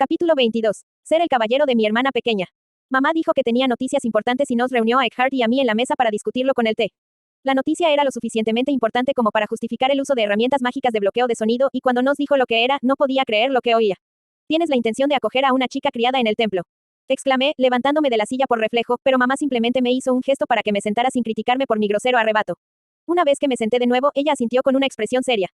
Capítulo 22. Ser el caballero de mi hermana pequeña. Mamá dijo que tenía noticias importantes y nos reunió a Eckhart y a mí en la mesa para discutirlo con el té. La noticia era lo suficientemente importante como para justificar el uso de herramientas mágicas de bloqueo de sonido, y cuando nos dijo lo que era, no podía creer lo que oía. Tienes la intención de acoger a una chica criada en el templo. Exclamé, levantándome de la silla por reflejo, pero mamá simplemente me hizo un gesto para que me sentara sin criticarme por mi grosero arrebato. Una vez que me senté de nuevo, ella asintió con una expresión seria.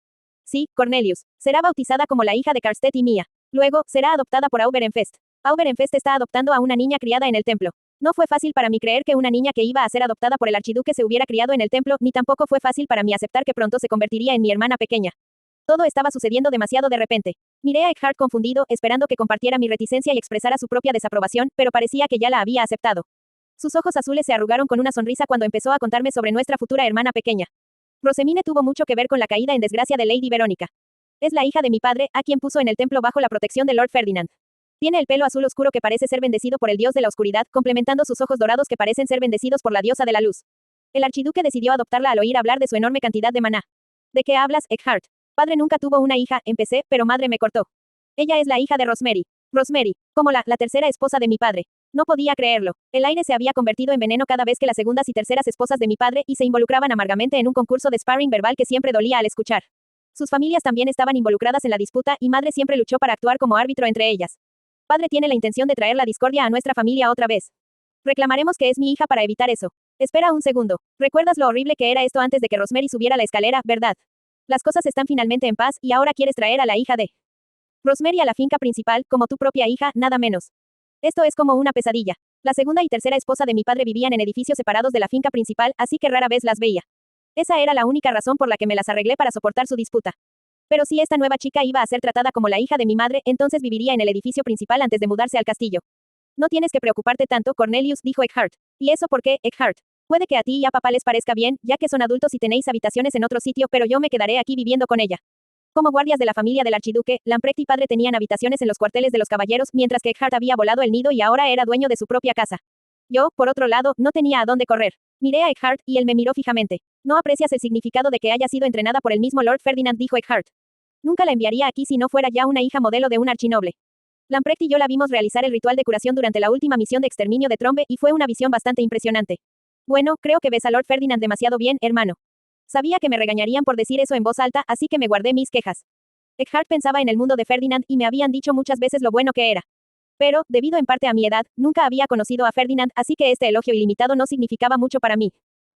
Sí, Cornelius. Será bautizada como la hija de Karstedt y mía. Luego, será adoptada por Auberenfest. Auberenfest está adoptando a una niña criada en el templo. No fue fácil para mí creer que una niña que iba a ser adoptada por el archiduque se hubiera criado en el templo, ni tampoco fue fácil para mí aceptar que pronto se convertiría en mi hermana pequeña. Todo estaba sucediendo demasiado de repente. Miré a Eckhart confundido, esperando que compartiera mi reticencia y expresara su propia desaprobación, pero parecía que ya la había aceptado. Sus ojos azules se arrugaron con una sonrisa cuando empezó a contarme sobre nuestra futura hermana pequeña. Rosemine tuvo mucho que ver con la caída en desgracia de Lady Verónica. Es la hija de mi padre, a quien puso en el templo bajo la protección de Lord Ferdinand. Tiene el pelo azul oscuro que parece ser bendecido por el dios de la oscuridad, complementando sus ojos dorados que parecen ser bendecidos por la diosa de la luz. El archiduque decidió adoptarla al oír hablar de su enorme cantidad de maná. ¿De qué hablas, Eckhart? Padre nunca tuvo una hija, empecé, pero madre me cortó. Ella es la hija de Rosemary. Rosemary, como la tercera esposa de mi padre. No podía creerlo. El aire se había convertido en veneno cada vez que las segundas y terceras esposas de mi padre y se involucraban amargamente en un concurso de sparring verbal que siempre dolía al escuchar. Sus familias también estaban involucradas en la disputa y madre siempre luchó para actuar como árbitro entre ellas. Padre tiene la intención de traer la discordia a nuestra familia otra vez. Reclamaremos que es mi hija para evitar eso. Espera un segundo. ¿Recuerdas lo horrible que era esto antes de que Rosemary subiera la escalera, verdad? Las cosas están finalmente en paz y ahora quieres traer a la hija de Rosemary a la finca principal, como tu propia hija, nada menos. Esto es como una pesadilla. La segunda y tercera esposa de mi padre vivían en edificios separados de la finca principal, así que rara vez las veía. Esa era la única razón por la que me las arreglé para soportar su disputa. Pero si esta nueva chica iba a ser tratada como la hija de mi madre, entonces viviría en el edificio principal antes de mudarse al castillo. No tienes que preocuparte tanto, Cornelius, dijo Eckhart. ¿Y eso por qué, Eckhart? Puede que a ti y a papá les parezca bien, ya que son adultos y tenéis habitaciones en otro sitio, pero yo me quedaré aquí viviendo con ella. Como guardias de la familia del archiduque, Lamprecht y padre tenían habitaciones en los cuarteles de los caballeros, mientras que Eckhart había volado el nido y ahora era dueño de su propia casa. Yo, por otro lado, no tenía a dónde correr. Miré a Eckhart, y él me miró fijamente. ¿No aprecias el significado de que haya sido entrenada por el mismo Lord Ferdinand?, dijo Eckhart. Nunca la enviaría aquí si no fuera ya una hija modelo de un archinoble. Lamprecht y yo la vimos realizar el ritual de curación durante la última misión de exterminio de Trombe y fue una visión bastante impresionante. Bueno, creo que ves a Lord Ferdinand demasiado bien, hermano. Sabía que me regañarían por decir eso en voz alta, así que me guardé mis quejas. Eckhart pensaba en el mundo de Ferdinand y me habían dicho muchas veces lo bueno que era. Pero, debido en parte a mi edad, nunca había conocido a Ferdinand, así que este elogio ilimitado no significaba mucho para mí.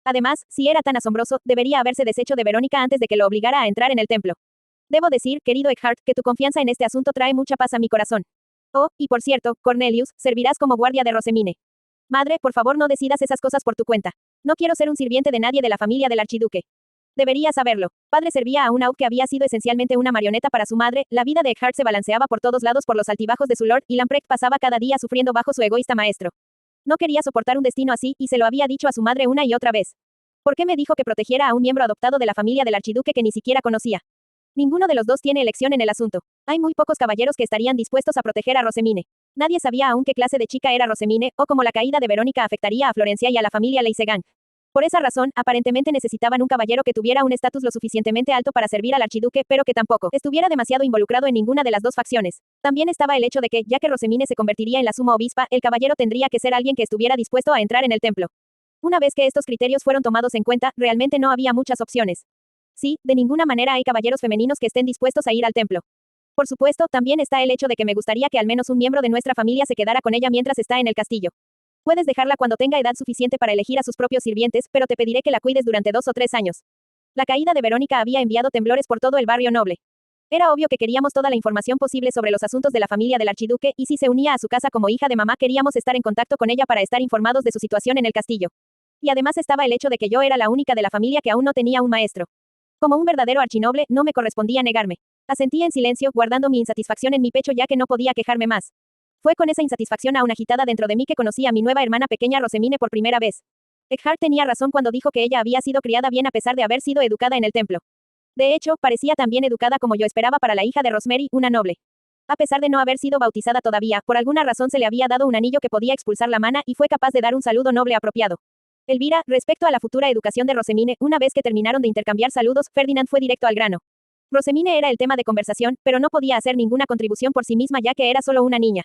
Además, si era tan asombroso, debería haberse deshecho de Verónica antes de que lo obligara a entrar en el templo. Debo decir, querido Eckhart, que tu confianza en este asunto trae mucha paz a mi corazón. Oh, y por cierto, Cornelius, servirás como guardia de Rosemine. Madre, por favor no decidas esas cosas por tu cuenta. No quiero ser un sirviente de nadie de la familia del archiduque. Debería saberlo. Padre servía a un Aud que había sido esencialmente una marioneta para su madre, la vida de Eckhart se balanceaba por todos lados por los altibajos de su lord, y Lamprecht pasaba cada día sufriendo bajo su egoísta maestro. No quería soportar un destino así, y se lo había dicho a su madre una y otra vez. ¿Por qué me dijo que protegiera a un miembro adoptado de la familia del archiduque que ni siquiera conocía? Ninguno de los dos tiene elección en el asunto. Hay muy pocos caballeros que estarían dispuestos a proteger a Rosemine. Nadie sabía aún qué clase de chica era Rosemine, o cómo la caída de Verónica afectaría a Florencia y a la familia Leisegang. Por esa razón, aparentemente necesitaban un caballero que tuviera un estatus lo suficientemente alto para servir al archiduque, pero que tampoco estuviera demasiado involucrado en ninguna de las dos facciones. También estaba el hecho de que, ya que Rosemine se convertiría en la suma obispa, el caballero tendría que ser alguien que estuviera dispuesto a entrar en el templo. Una vez que estos criterios fueron tomados en cuenta, realmente no había muchas opciones. Sí, de ninguna manera hay caballeros femeninos que estén dispuestos a ir al templo. Por supuesto, también está el hecho de que me gustaría que al menos un miembro de nuestra familia se quedara con ella mientras está en el castillo. Puedes dejarla cuando tenga edad suficiente para elegir a sus propios sirvientes, pero te pediré que la cuides durante 2 o 3 años. La caída de Verónica había enviado temblores por todo el barrio noble. Era obvio que queríamos toda la información posible sobre los asuntos de la familia del archiduque, y si se unía a su casa como hija de mamá queríamos estar en contacto con ella para estar informados de su situación en el castillo. Y además estaba el hecho de que yo era la única de la familia que aún no tenía un maestro. Como un verdadero archinoble, no me correspondía negarme. Asentí en silencio, guardando mi insatisfacción en mi pecho ya que no podía quejarme más. Fue con esa insatisfacción aún agitada dentro de mí que conocí a mi nueva hermana pequeña Rosemine por primera vez. Eckhart tenía razón cuando dijo que ella había sido criada bien a pesar de haber sido educada en el templo. De hecho, parecía tan bien educada como yo esperaba para la hija de Rosemary, una noble. A pesar de no haber sido bautizada todavía, por alguna razón se le había dado un anillo que podía expulsar la mana y fue capaz de dar un saludo noble apropiado. Elvira, respecto a la futura educación de Rosemine, una vez que terminaron de intercambiar saludos, Ferdinand fue directo al grano. Rosemine era el tema de conversación, pero no podía hacer ninguna contribución por sí misma ya que era solo una niña.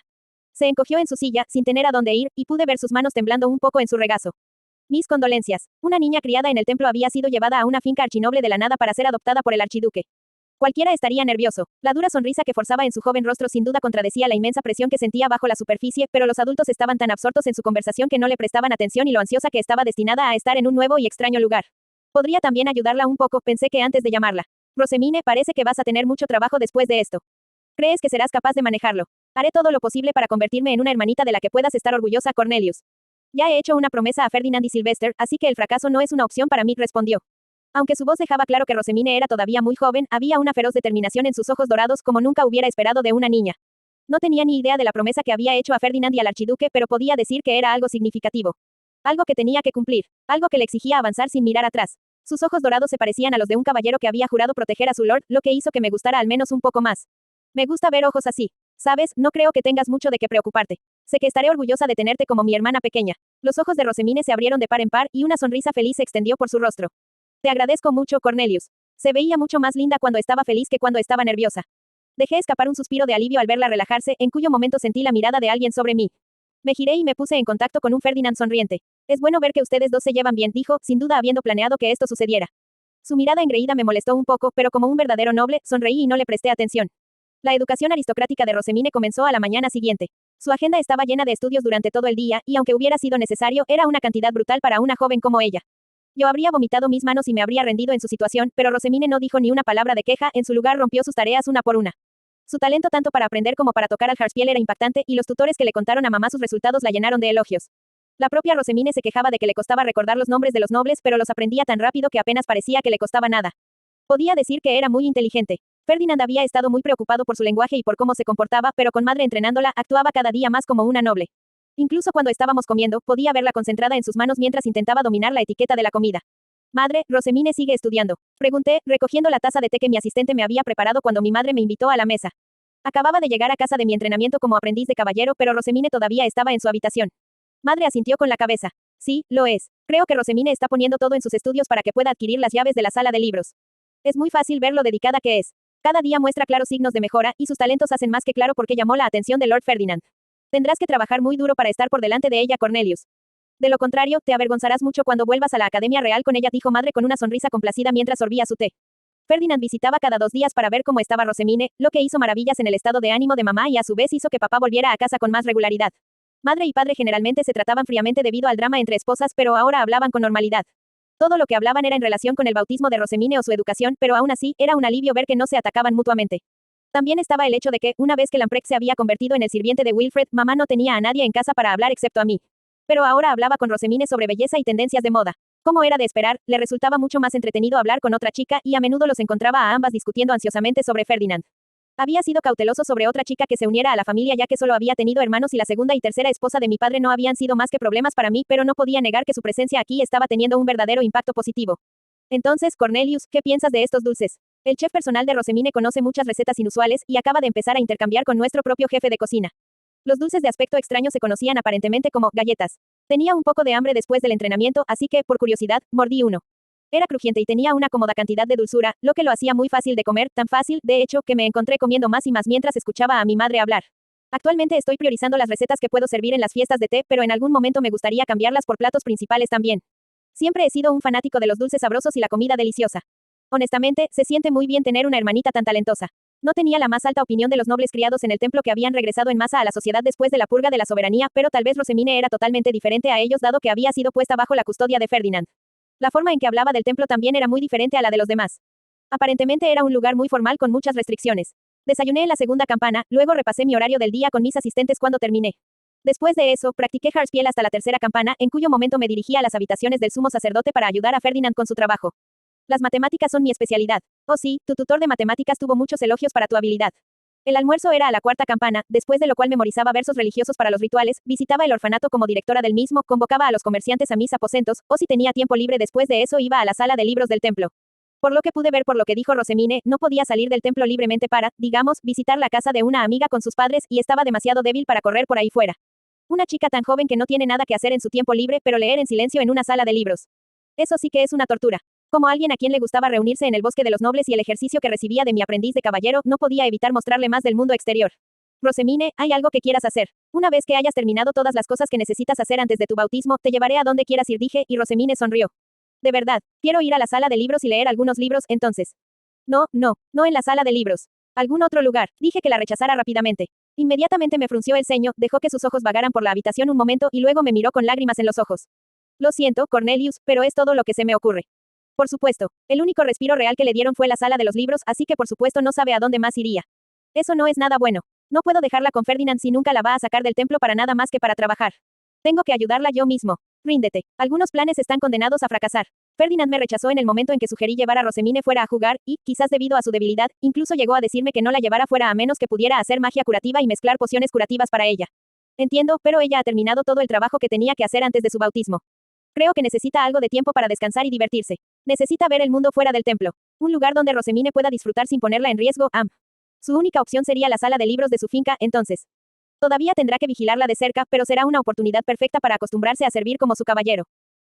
Se encogió en su silla, sin tener a dónde ir, y pude ver sus manos temblando un poco en su regazo. Mis condolencias. Una niña criada en el templo había sido llevada a una finca archinoble de la nada para ser adoptada por el archiduque. Cualquiera estaría nervioso. La dura sonrisa que forzaba en su joven rostro sin duda contradecía la inmensa presión que sentía bajo la superficie, pero los adultos estaban tan absortos en su conversación que no le prestaban atención y lo ansiosa que estaba destinada a estar en un nuevo y extraño lugar. Podría también ayudarla un poco, pensé que antes de llamarla. Rosemine, parece que vas a tener mucho trabajo después de esto. ¿Crees que serás capaz de manejarlo? Haré todo lo posible para convertirme en una hermanita de la que puedas estar orgullosa, Cornelius. Ya he hecho una promesa a Ferdinand y Sylvester, así que el fracaso no es una opción para mí, respondió. Aunque su voz dejaba claro que Rosemine era todavía muy joven, había una feroz determinación en sus ojos dorados como nunca hubiera esperado de una niña. No tenía ni idea de la promesa que había hecho a Ferdinand y al archiduque, pero podía decir que era algo significativo. Algo que tenía que cumplir. Algo que le exigía avanzar sin mirar atrás. Sus ojos dorados se parecían a los de un caballero que había jurado proteger a su lord, lo que hizo que me gustara al menos un poco más. Me gusta ver ojos así. Sabes, no creo que tengas mucho de qué preocuparte. Sé que estaré orgullosa de tenerte como mi hermana pequeña. Los ojos de Rosemine se abrieron de par en par y una sonrisa feliz se extendió por su rostro. Te agradezco mucho, Cornelius. Se veía mucho más linda cuando estaba feliz que cuando estaba nerviosa. Dejé escapar un suspiro de alivio al verla relajarse, en cuyo momento sentí la mirada de alguien sobre mí. Me giré y me puse en contacto con un Ferdinand sonriente. Es bueno ver que ustedes dos se llevan bien, dijo, sin duda habiendo planeado que esto sucediera. Su mirada engreída me molestó un poco, pero como un verdadero noble, sonreí y no le presté atención. La educación aristocrática de Rosemine comenzó a la mañana siguiente. Su agenda estaba llena de estudios durante todo el día, y aunque hubiera sido necesario, era una cantidad brutal para una joven como ella. Yo habría vomitado mis manos y me habría rendido en su situación, pero Rosemine no dijo ni una palabra de queja, en su lugar rompió sus tareas una por una. Su talento tanto para aprender como para tocar al harpiel era impactante, y los tutores que le contaron a mamá sus resultados la llenaron de elogios. La propia Rosemine se quejaba de que le costaba recordar los nombres de los nobles, pero los aprendía tan rápido que apenas parecía que le costaba nada. Podía decir que era muy inteligente. Ferdinand había estado muy preocupado por su lenguaje y por cómo se comportaba, pero con madre entrenándola, actuaba cada día más como una noble. Incluso cuando estábamos comiendo, podía verla concentrada en sus manos mientras intentaba dominar la etiqueta de la comida. Madre, Rosemine sigue estudiando. Pregunté, recogiendo la taza de té que mi asistente me había preparado cuando mi madre me invitó a la mesa. Acababa de llegar a casa de mi entrenamiento como aprendiz de caballero, pero Rosemine todavía estaba en su habitación. Madre asintió con la cabeza. Sí, lo es. Creo que Rosemine está poniendo todo en sus estudios para que pueda adquirir las llaves de la sala de libros. Es muy fácil ver lo dedicada que es. Cada día muestra claros signos de mejora, y sus talentos hacen más que claro porque llamó la atención de Lord Ferdinand. Tendrás que trabajar muy duro para estar por delante de ella, Cornelius. De lo contrario, te avergonzarás mucho cuando vuelvas a la Academia Real con ella, dijo madre con una sonrisa complacida mientras sorbía su té. Ferdinand visitaba cada 2 días para ver cómo estaba Rosemine, lo que hizo maravillas en el estado de ánimo de mamá y a su vez hizo que papá volviera a casa con más regularidad. Madre y padre generalmente se trataban fríamente debido al drama entre esposas, pero ahora hablaban con normalidad. Todo lo que hablaban era en relación con el bautismo de Rosemine o su educación, pero aún así, era un alivio ver que no se atacaban mutuamente. También estaba el hecho de que, una vez que Lamprecht se había convertido en el sirviente de Wilfred, mamá no tenía a nadie en casa para hablar excepto a mí. Pero ahora hablaba con Rosemine sobre belleza y tendencias de moda. Como era de esperar, le resultaba mucho más entretenido hablar con otra chica, y a menudo los encontraba a ambas discutiendo ansiosamente sobre Ferdinand. Había sido cauteloso sobre otra chica que se uniera a la familia ya que solo había tenido hermanos y la segunda y tercera esposa de mi padre no habían sido más que problemas para mí, pero no podía negar que su presencia aquí estaba teniendo un verdadero impacto positivo. Entonces, Cornelius, ¿qué piensas de estos dulces? El chef personal de Rosemine conoce muchas recetas inusuales y acaba de empezar a intercambiar con nuestro propio jefe de cocina. Los dulces de aspecto extraño se conocían aparentemente como galletas. Tenía un poco de hambre después del entrenamiento, así que, por curiosidad, mordí uno. Era crujiente y tenía una cómoda cantidad de dulzura, lo que lo hacía muy fácil de comer, tan fácil, de hecho, que me encontré comiendo más y más mientras escuchaba a mi madre hablar. Actualmente estoy priorizando las recetas que puedo servir en las fiestas de té, pero en algún momento me gustaría cambiarlas por platos principales también. Siempre he sido un fanático de los dulces sabrosos y la comida deliciosa. Honestamente, se siente muy bien tener una hermanita tan talentosa. No tenía la más alta opinión de los nobles criados en el templo que habían regresado en masa a la sociedad después de la purga de la soberanía, pero tal vez Rosemine era totalmente diferente a ellos dado que había sido puesta bajo la custodia de Ferdinand. La forma en que hablaba del templo también era muy diferente a la de los demás. Aparentemente era un lugar muy formal con muchas restricciones. Desayuné en la segunda campana, luego repasé mi horario del día con mis asistentes cuando terminé. Después de eso, practiqué harpiel hasta la tercera campana, en cuyo momento me dirigí a las habitaciones del sumo sacerdote para ayudar a Ferdinand con su trabajo. Las matemáticas son mi especialidad. Oh sí, tu tutor de matemáticas tuvo muchos elogios para tu habilidad. El almuerzo era a la cuarta campana, después de lo cual memorizaba versos religiosos para los rituales, visitaba el orfanato como directora del mismo, convocaba a los comerciantes a mis aposentos, o si tenía tiempo libre después de eso iba a la sala de libros del templo. Por lo que pude ver por lo que dijo Rosemine, no podía salir del templo libremente para, digamos, visitar la casa de una amiga con sus padres y estaba demasiado débil para correr por ahí fuera. Una chica tan joven que no tiene nada que hacer en su tiempo libre, pero leer en silencio en una sala de libros. Eso sí que es una tortura. Como alguien a quien le gustaba reunirse en el bosque de los nobles y el ejercicio que recibía de mi aprendiz de caballero, no podía evitar mostrarle más del mundo exterior. Rosemine, ¿hay algo que quieras hacer? Una vez que hayas terminado todas las cosas que necesitas hacer antes de tu bautismo, te llevaré a donde quieras ir, dije, y Rosemine sonrió. De verdad, quiero ir a la sala de libros y leer algunos libros, entonces. No, no, no en la sala de libros. Algún otro lugar, dije que la rechazara rápidamente. Inmediatamente me frunció el ceño, dejó que sus ojos vagaran por la habitación un momento y luego me miró con lágrimas en los ojos. Lo siento, Cornelius, pero es todo lo que se me ocurre. Por supuesto, el único respiro real que le dieron fue la sala de los libros, así que por supuesto no sabe a dónde más iría. Eso no es nada bueno. No puedo dejarla con Ferdinand si nunca la va a sacar del templo para nada más que para trabajar. Tengo que ayudarla yo mismo. Ríndete. Algunos planes están condenados a fracasar. Ferdinand me rechazó en el momento en que sugerí llevar a Rosemine fuera a jugar, y, quizás debido a su debilidad, incluso llegó a decirme que no la llevara fuera a menos que pudiera hacer magia curativa y mezclar pociones curativas para ella. Entiendo, pero ella ha terminado todo el trabajo que tenía que hacer antes de su bautismo. Creo que necesita algo de tiempo para descansar y divertirse. Necesita ver el mundo fuera del templo. Un lugar donde Rosemine pueda disfrutar sin ponerla en riesgo. Su única opción sería la sala de libros de su finca, entonces. Todavía tendrá que vigilarla de cerca, pero será una oportunidad perfecta para acostumbrarse a servir como su caballero.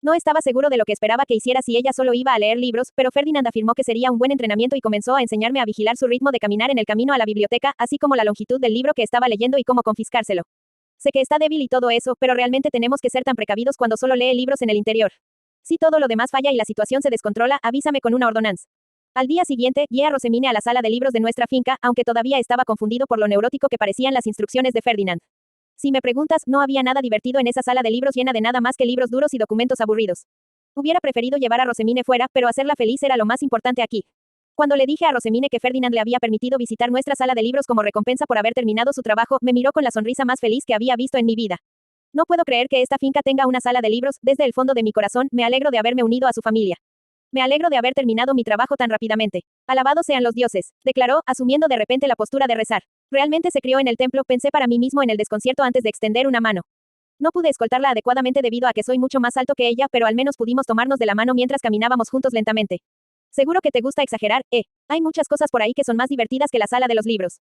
No estaba seguro de lo que esperaba que hiciera si ella solo iba a leer libros, pero Ferdinand afirmó que sería un buen entrenamiento y comenzó a enseñarme a vigilar su ritmo de caminar en el camino a la biblioteca, así como la longitud del libro que estaba leyendo y cómo confiscárselo. Sé que está débil y todo eso, pero realmente tenemos que ser tan precavidos cuando solo lee libros en el interior. Si todo lo demás falla y la situación se descontrola, avísame con una ordonanza. Al día siguiente, guié a Rosemine a la sala de libros de nuestra finca, aunque todavía estaba confundido por lo neurótico que parecían las instrucciones de Ferdinand. Si me preguntas, no había nada divertido en esa sala de libros llena de nada más que libros duros y documentos aburridos. Hubiera preferido llevar a Rosemine fuera, pero hacerla feliz era lo más importante aquí. Cuando le dije a Rosemine que Ferdinand le había permitido visitar nuestra sala de libros como recompensa por haber terminado su trabajo, me miró con la sonrisa más feliz que había visto en mi vida. No puedo creer que esta finca tenga una sala de libros, desde el fondo de mi corazón, me alegro de haberme unido a su familia. Me alegro de haber terminado mi trabajo tan rápidamente. Alabados sean los dioses, declaró, asumiendo de repente la postura de rezar. Realmente se crió en el templo, pensé para mí mismo en el desconcierto antes de extender una mano. No pude escoltarla adecuadamente debido a que soy mucho más alto que ella, pero al menos pudimos tomarnos de la mano mientras caminábamos juntos lentamente. Seguro que te gusta exagerar, Hay muchas cosas por ahí que son más divertidas que la sala de los libros.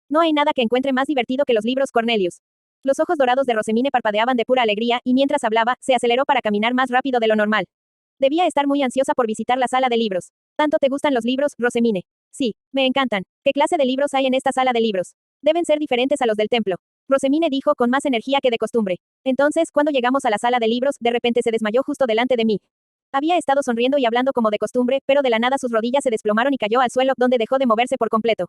No hay nada que encuentre más divertido que los libros, Cornelius. Los ojos dorados de Rosemine parpadeaban de pura alegría, y mientras hablaba, se aceleró para caminar más rápido de lo normal. Debía estar muy ansiosa por visitar la sala de libros. ¿Tanto te gustan los libros, Rosemine? Sí, me encantan. ¿Qué clase de libros hay en esta sala de libros? Deben ser diferentes a los del templo. Rosemine dijo con más energía que de costumbre. Entonces, cuando llegamos a la sala de libros, de repente se desmayó justo delante de mí. Había estado sonriendo y hablando como de costumbre, pero de la nada sus rodillas se desplomaron y cayó al suelo, donde dejó de moverse por completo.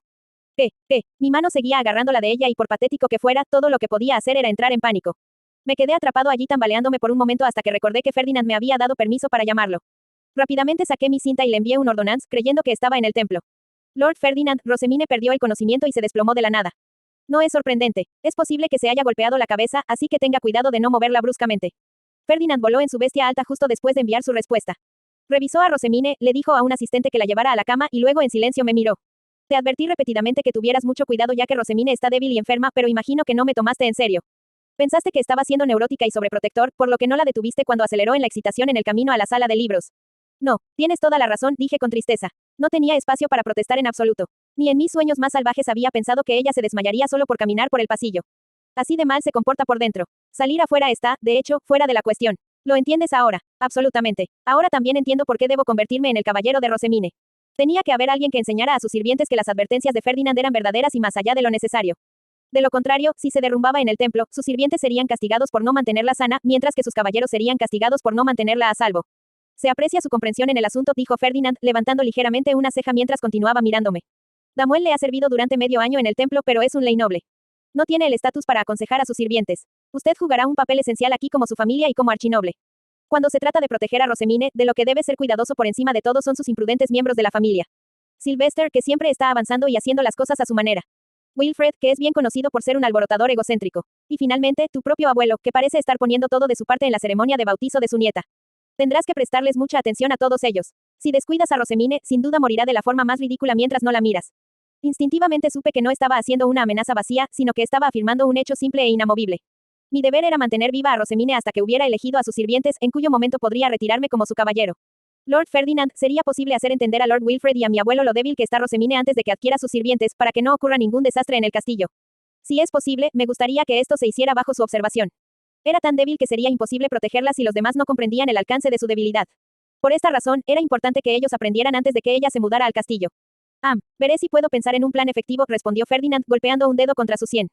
Mi mano seguía agarrándola de ella y por patético que fuera, todo lo que podía hacer era entrar en pánico. Me quedé atrapado allí tambaleándome por un momento hasta que recordé que Ferdinand me había dado permiso para llamarlo. Rápidamente saqué mi cinta y le envié un ordonance, creyendo que estaba en el templo. Lord Ferdinand, Rosemine perdió el conocimiento y se desplomó de la nada. No es sorprendente. Es posible que se haya golpeado la cabeza, así que tenga cuidado de no moverla bruscamente. Ferdinand voló en su bestia alta justo después de enviar su respuesta. Revisó a Rosemine, le dijo a un asistente que la llevara a la cama y luego en silencio me miró. Te advertí repetidamente que tuvieras mucho cuidado ya que Rosemine está débil y enferma, pero imagino que no me tomaste en serio. Pensaste que estaba siendo neurótica y sobreprotector, por lo que no la detuviste cuando aceleró en la excitación en el camino a la sala de libros. No, tienes toda la razón, dije con tristeza. No tenía espacio para protestar en absoluto. Ni en mis sueños más salvajes había pensado que ella se desmayaría solo por caminar por el pasillo. Así de mal se comporta por dentro. Salir afuera está, de hecho, fuera de la cuestión. ¿Lo entiendes ahora? Absolutamente. Ahora también entiendo por qué debo convertirme en el caballero de Rosemine. Tenía que haber alguien que enseñara a sus sirvientes que las advertencias de Ferdinand eran verdaderas y más allá de lo necesario. De lo contrario, si se derrumbaba en el templo, sus sirvientes serían castigados por no mantenerla sana, mientras que sus caballeros serían castigados por no mantenerla a salvo. Se aprecia su comprensión en el asunto, dijo Ferdinand, levantando ligeramente una ceja mientras continuaba mirándome. Damuel le ha servido durante medio año en el templo, pero es un ley noble. No tiene el estatus para aconsejar a sus sirvientes. Usted jugará un papel esencial aquí como su familia y como archinoble. Cuando se trata de proteger a Rosemine, de lo que debe ser cuidadoso por encima de todo son sus imprudentes miembros de la familia. Sylvester, que siempre está avanzando y haciendo las cosas a su manera. Wilfred, que es bien conocido por ser un alborotador egocéntrico. Y finalmente, tu propio abuelo, que parece estar poniendo todo de su parte en la ceremonia de bautizo de su nieta. Tendrás que prestarles mucha atención a todos ellos. Si descuidas a Rosemine, sin duda morirá de la forma más ridícula mientras no la miras. Instintivamente supe que no estaba haciendo una amenaza vacía, sino que estaba afirmando un hecho simple e inamovible. Mi deber era mantener viva a Rosemine hasta que hubiera elegido a sus sirvientes, en cuyo momento podría retirarme como su caballero. Lord Ferdinand, ¿sería posible hacer entender a Lord Wilfred y a mi abuelo lo débil que está Rosemine antes de que adquiera sus sirvientes, para que no ocurra ningún desastre en el castillo? Si es posible, me gustaría que esto se hiciera bajo su observación. Era tan débil que sería imposible protegerla si los demás no comprendían el alcance de su debilidad. Por esta razón, era importante que ellos aprendieran antes de que ella se mudara al castillo. Veré si puedo pensar en un plan efectivo, respondió Ferdinand, golpeando un dedo contra su sien.